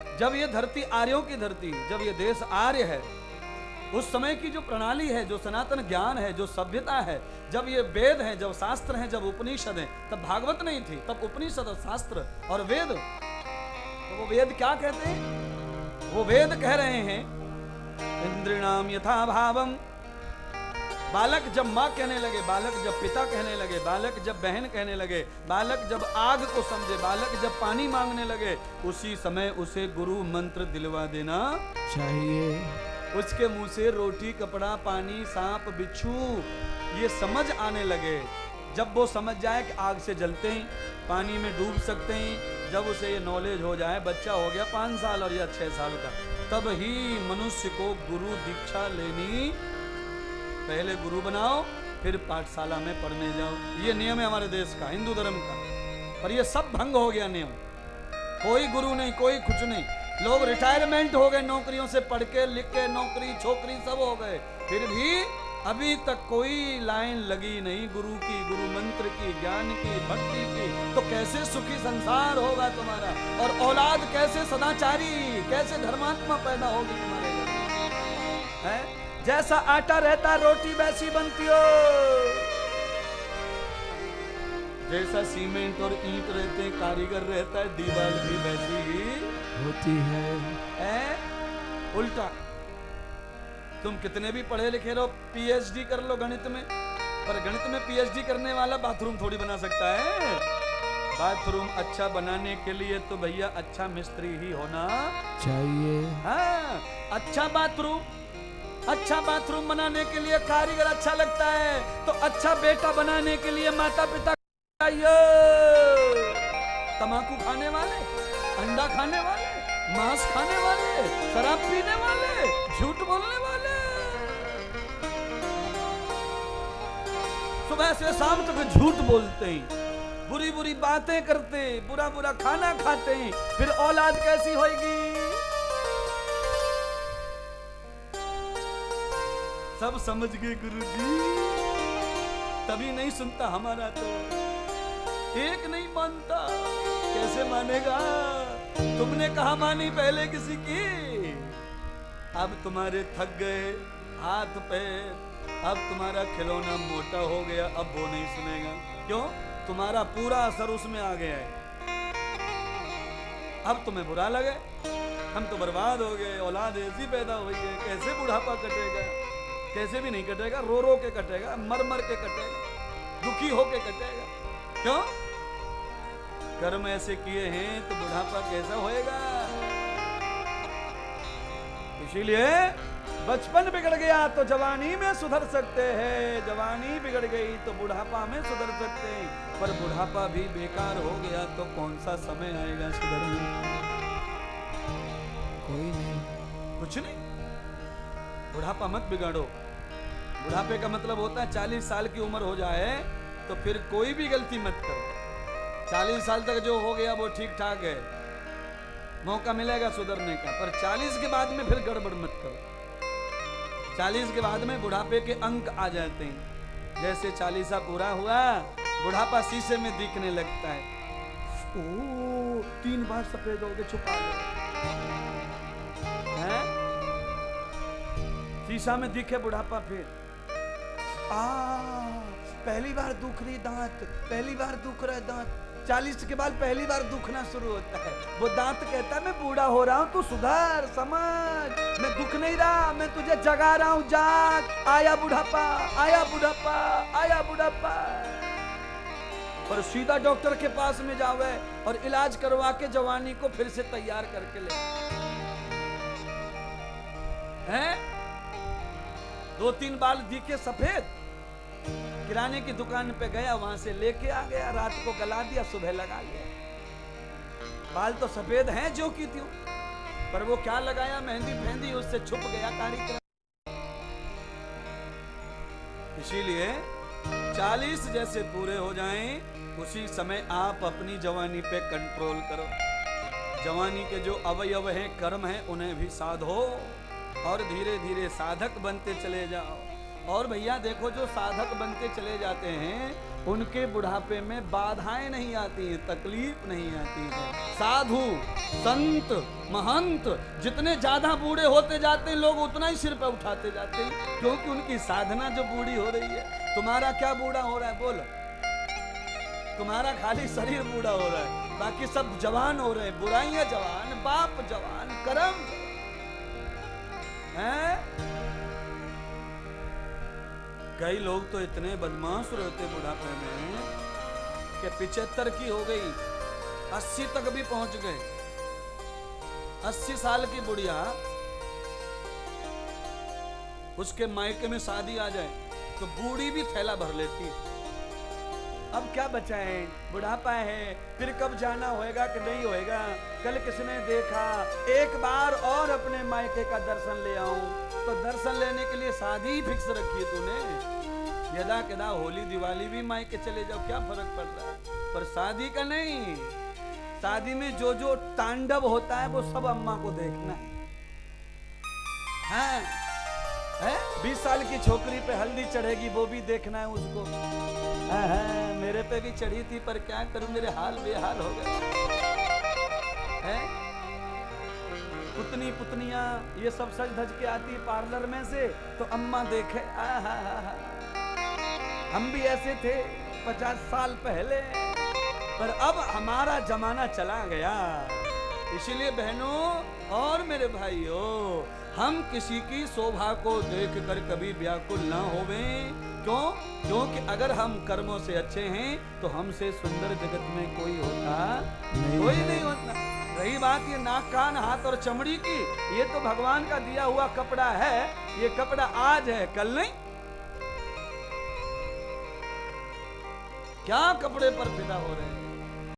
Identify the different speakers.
Speaker 1: जब ये धरती आर्यों की धरती, जब ये देश आर्य है, उस समय की जो प्रणाली है, जो सनातन ज्ञान है, जो सभ्यता है, जब ये वेद हैं, जब शास्त्र हैं, जब उपनिषद हैं, तब भागवत नहीं थी, तब उपनिषद और शास्त्र और वेद। तो वो वेद क्या कहते हैं? वो वेद कह रहे हैं इंद्रिणाम यथा भावम। बालक जब माँ कहने लगे, बालक जब पिता कहने लगे, बालक जब बहन कहने लगे, बालक जब आग को समझे, बालक जब पानी मांगने लगे, उसी समय उसे गुरु मंत्र दिलवा देना
Speaker 2: चाहिए।
Speaker 1: उसके मुंह से रोटी, कपड़ा, पानी, सांप, बिच्छू ये समझ आने लगे। जब वो समझ जाए कि आग से जलते हैं, पानी में डूब सकते हैं, जब उसे ये नॉलेज हो जाए, बच्चा हो गया 5 साल और या 6 साल का, तब ही मनुष्य को गुरु दीक्षा लेनी। पहले गुरु बनाओ, फिर पाठशाला में पढ़ने जाओ। ये नियम है हमारे देश का, हिंदू धर्म का। पर ये सब भंग हो गया नियम। कोई गुरु नहीं, कोई कुछ नहीं। लोग रिटायरमेंट हो गए, नौकरियों से पढ़ के लिख के, नौकरी छोकरी सब हो गए, फिर भी अभी तक कोई लाइन लगी नहीं गुरु की, गुरु मंत्र की, ज्ञान की, भक्ति की। तो कैसे सुखी संसार होगा तुम्हारा, और औलाद कैसे सदाचारी, कैसे धर्मात्मा पैदा होगी तुम्हारे घर है? जैसा आटा रहता रोटी वैसी बनती हो, जैसा सीमेंट और ईंट रहते हैं, कारीगर रहता है, दीवार भी वैसी ही
Speaker 2: होती है।
Speaker 1: उल्टा। तुम कितने भी पढ़े लिखे रहो, पीएचडी कर लो गणित में, पर गणित में पीएचडी करने वाला बाथरूम थोड़ी बना सकता है। बाथरूम अच्छा बनाने के लिए तो भैया अच्छा मिस्त्री ही होना
Speaker 2: चाहिए।
Speaker 1: हाँ, अच्छा बाथरूम बनाने के लिए कारीगर अच्छा लगता है, तो अच्छा बेटा बनाने के लिए माता पिता चाहिए। तंबाकू खाने वाले, अंडा खाने वाले, मांस खाने वाले, शराब पीने वाले, झूठ बोलने वाले, सुबह से शाम तक झूठ बोलते हैं, बुरी बुरी बातें करते हैं, बुरा बुरा खाना खाते हैं, फिर औलाद कैसी होगी? सब समझ गए गुरुजी, तभी नहीं सुनता हमारा तो एक नहीं मानता। कैसे मानेगा? तुमने कहा मानी पहले किसी की? अब तुम्हारे थक गए हाथ पैर, अब तुम्हारा खिलौना मोटा हो गया, अब वो नहीं सुनेगा। क्यों? तुम्हारा पूरा असर उसमें आ गया है। अब तुम्हें बुरा लगे, हम तो बर्बाद हो गए, औलाद ऐसी पैदा हुई है, कैसे बुढ़ापा कटेगा? कैसे भी नहीं कटेगा, रो रो के कटेगा, मर मर के कटेगा, दुखी हो के कटेगा। क्यों? कर्म ऐसे किए हैं तो बुढ़ापा कैसा होएगा? इसीलिए बचपन बिगड़ गया तो जवानी में सुधर सकते हैं, जवानी बिगड़ गई तो बुढ़ापा में सुधर सकते हैं, पर बुढ़ापा भी बेकार हो गया तो कौन सा समय आएगा सुधरने?
Speaker 2: कोई नहीं,
Speaker 1: कुछ नहीं। बुढ़ापा मत बिगाड़ो। बुढ़ापे का मतलब होता है 40 साल की उम्र हो जाए तो फिर कोई भी गलती मत करो। 40 साल तक जो हो गया वो ठीक ठाक है, मौका मिलेगा सुधरने का, पर 40 के बाद में फिर गड़बड़ मत करो। 40 के बाद में बुढ़ापे के अंक आ जाते हैं। जैसे 40 पूरा हुआ, बुढ़ापा शीशे में दिखने लगता है। ओ 3 बार सफेद हो गए, छुपा लो है? शीशा में दिखे बुढ़ापा, फिर पहली बार दुख रही दांत, पहली बार दुख रहा है दांत। 40 के बाद पहली बार दुखना शुरू होता है। वो दांत कहता है मैं बूढ़ा हो रहा हूं, तू सुधार, समझ, मैं दुख नहीं रहा, मैं तुझे जगा रहा हूं, जाग, आया बुढ़ापा, आया बुढ़ापा, आया बुढ़ापा। पर सीधा डॉक्टर के पास में जावे और इलाज करवा के जवानी को फिर से तैयार करके ले हैं। 2-3 बाल दिखे सफेद, किराने की दुकान पे गया, वहां से लेके आ गया, रात को गला दिया, सुबह लगा लिया। बाल तो सफेद हैं जो की त्यों, पर वो क्या लगाया, मेहंदी फेंदी, उससे छुप गया कार्यक्रम। इसीलिए 40 जैसे पूरे हो जाएं, उसी समय आप अपनी जवानी पे कंट्रोल करो। जवानी के जो अवयव हैं, कर्म हैं, उन्हें भी साधो और धीरे धीरे साधक बनते चले जाओ। और भैया देखो जो साधक बनते चले जाते हैं उनके बुढ़ापे में बाधाएं नहीं आती हैं, तकलीफ नहीं आती है। साधु संत महंत जितने ज्यादा बूढ़े होते जाते हैं लोग उतना ही सिर पे उठाते जाते हैं, क्योंकि उनकी साधना जो बूढ़ी हो रही है। तुम्हारा क्या बूढ़ा हो रहा है बोलो? तुम्हारा खाली शरीर बूढ़ा हो रहा है, बाकी सब जवान हो रहे हैं। बुराइयां जवान, बाप जवान, कर्म हैं। कई लोग तो इतने बदमाश रहते बुढ़ापे में कि 75 की हो गई, 80 तक भी पहुंच गए। 80 साल की बुढ़िया, उसके मायके में शादी आ जाए तो बूढ़ी भी थैला भर लेती है। अब क्या बचा है? बुढ़ापा है, फिर कब जाना होएगा कि नहीं होएगा, कल किसने देखा, एक बार और अपने मायके का दर्शन ले आऊं। तो दर्शन लेने के लिए शादी ही फिक्स रखी है तूने। यदा कदा होली दिवाली भी मायके चले जाओ, क्या फर्क पड़ रहा है, पर शादी का नहीं। शादी में जो जो तांडव होता है वो सब अम्मा को देखना है। हाँ है, 20 साल की छोकरी पे हल्दी चढ़ेगी वो भी देखना है उसको। हाँ, मेरे पे भी चढ़ी थी पर क्या करूं, मेरे हाल बेहाल हो गए। पुतनी पुतनियां ये सब सज धज के आती है पार्लर में से, तो अम्मा देखे हम भी ऐसे थे 50 साल पहले, पर अब हमारा जमाना चला गया। इसलिए बहनों और मेरे भाइयों, हम किसी की शोभा को देखकर कभी व्याकुल ना होवें। क्यों? क्योंकि अगर हम कर्मों से अच्छे हैं तो हमसे सुंदर जगत में कोई होता कोई नहीं होता। रही बात ये नाक कान हाथ और चमड़ी की, ये तो भगवान का दिया हुआ कपड़ा है। ये कपड़ा आज है कल नहीं। क्या कपड़े पर फिदा हो रहे हैं?